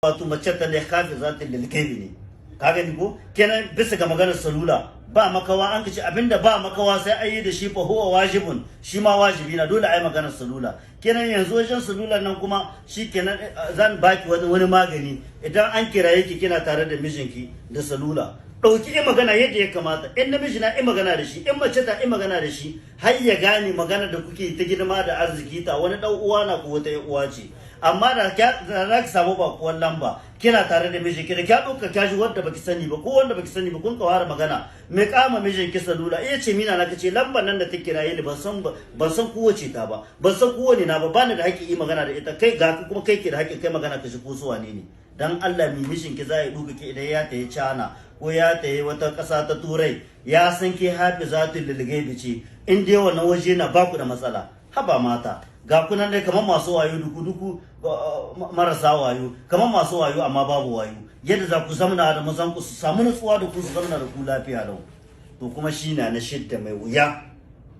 wato mace ta da kafi za ta lilkaibi ne ka gani ko kenan bisa ga maganar salula ba makawa an kace abinda ba makawa sai an yi da shi fa huwa wajibun shi ma wajibi na dole ai maganar salula kenan yanzu wajen salula nan kuma shi kenan zan baki wani magani idan an kiraye ki kina tare da mijinki da salula dauki in magana yadda ya kamata in namiji na in magana da shi in mace ta in magana da shi har ya gane magana da kuke ta girma da arziki ta wani dan uwa na ko wata uwa ce amma da za ki samu bakuwan lamba kina tare da mijinki da kya ɗauka kashi wanda baki sani ba ko wanda baki sani ba kun kawara magana mai kama mijinki salula iya ce mina na kace lambar nan da ta kiraye ni ban san kowace ta ba ban san kowane na ba bani da haƙƙi yi magana da ita kai ga kuma kai ke da haƙƙi kai magana ka shi ko su wane ne dan Allah mi mijinki za ya duka ki idan ya tayi cana ko ya tayi wata ƙasa ta turai ya san ke hafizatul lilghaibi ce in dai wannan waje na baku da matsala haba mata ga kunan dai kamar masu wayo duku marasa wayo kamar masu wayo amma babu wayo yadda za ku zamana da mazan ku su samu nutsuwa da ku su zamana da ku lafiya lau to kuma shi na shidda mai wuya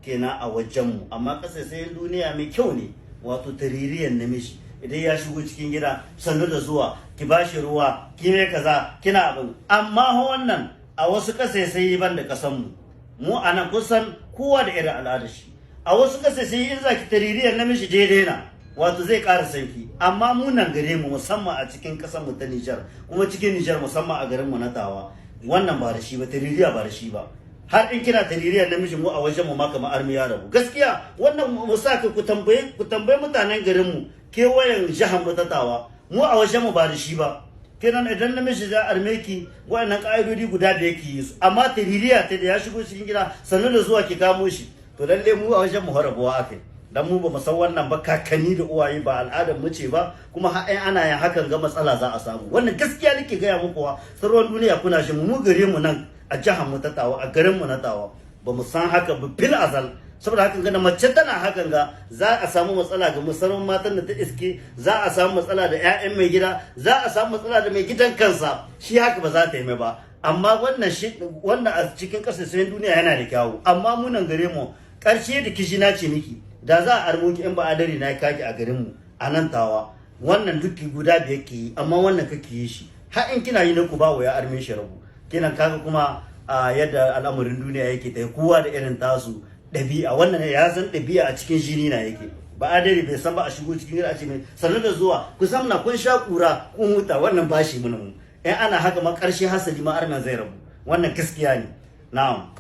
kenan a wajenmu amma kasashen duniya mai kyau ne wato taririyan namiji idan ya shigo cikin gida sannu da zuwa ki bashi ruwa ki mai kaza kina abin amma wannan a wasu kasashe ban da kasanmu mu anan kusan kowa da irin al'adar shi a wasu kasashe in zaki taririyar namiji daidai na wato zai ƙara sanki amma mu nan gare mu musamman a cikin ƙasar mu ta Nijar kuma cikin Nijar musamman a garin mu na Tawa wannan ba da shi ba taririya ba da shi ba har in kina taririyar namiji mu a wajen mu ma kamar armi ya rabu gaskiya wannan mu sa ku tambaye mutanen garin mu kewayen jihar mu ta Tawa mu a wajen mu ba da shi ba kenan idan namiji za arme ki waɗannan ƙa'idodi guda da yake yi su amma taririya ta da ya shigo cikin gida sannu da zuwa ki kamo shi to lalle mu a wajen mu harabuwa akai dan mu ba mu san wannan ba kakanni da uwaye ba al'adar mu ce ba kuma har ana yin hakan ga matsala za a samu wannan gaskiya nake gaya muku wa sarwan duniya kuna shi mu gare mu nan a jihar mu ta Tawa a garin mu na Tawa ba mu san haka ba fil azal saboda hakan ga mace tana hakan ga za a samu matsala ga musamman matan da ta iske za a samu matsala da ƴaƴan mai gida za a samu matsala da mai gidan kansa shi haka ba za ta yi mai ba amma wannan a cikin kasashen duniya yana da kyawu amma mu nan gare mu ƙarshe da kishi na ce miki da za a armo ki in ba adari na kaki a garin mu a nan Tawa wannan duki guda biyar ke yi amma wannan kake yi shi har in kina yi na ku ba ya arme shi rabu kinan kaga kuma yadda al'amarin duniya yake ta kowa da irin tasu ɗabi'a wannan ya san ɗabi'a a cikin jini na yake ba adari bai san ba a shigo cikin gida a ce mai sannu da zuwa ku zamna kun sha kura kun huta wannan bashi mun mu in ana haka ma ƙarshe hasali ma armen zai rabu wannan gaskiya ne na'am